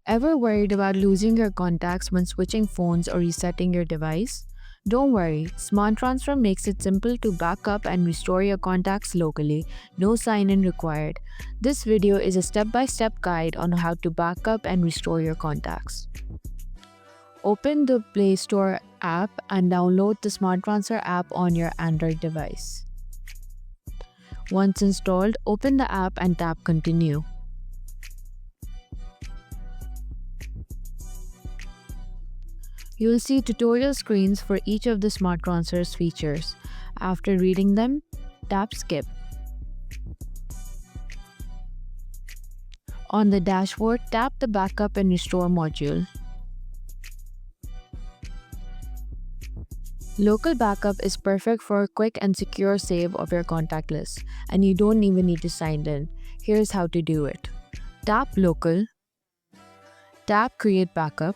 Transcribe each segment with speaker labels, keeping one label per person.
Speaker 1: Ever worried about losing your contacts when switching phones or resetting your device? Don't worry, Smart Transfer makes it simple to back up and restore your contacts locally, no sign in required. This video is a step-by-step guide on how to back up and restore your contacts. Open the Play Store app and download the Smart Transfer app on your Android device. Once installed, open the app and tap Continue. You will see tutorial screens for each of the Smart Transfer's features. After reading them, tap Skip. On the dashboard, tap the Backup and Restore module. Local backup is perfect for a quick and secure save of your contact list, and you don't even need to sign in. Here's how to do it. Tap Local. Tap Create Backup.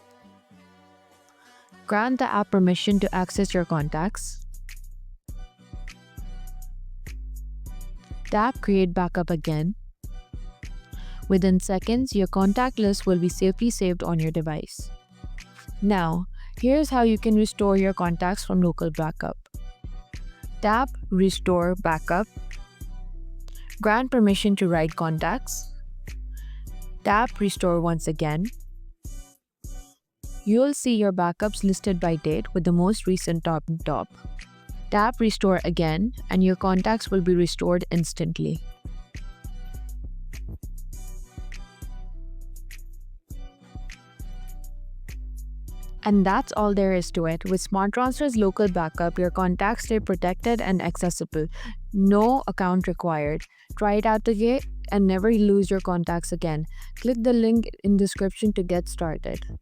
Speaker 1: Grant the app permission to access your contacts. Tap Create Backup again. Within seconds, your contact list will be safely saved on your device. Now, here's how you can restore your contacts from local backup. Tap Restore Backup. Grant permission to write contacts. Tap Restore once again. You'll see your backups listed by date with the most recent top. Tap Restore again and your contacts will be restored instantly. And that's all there is to it. With Smart Transfer's local backup, your contacts stay protected and accessible. No account required. Try it out today and never lose your contacts again. Click the link in description to get started.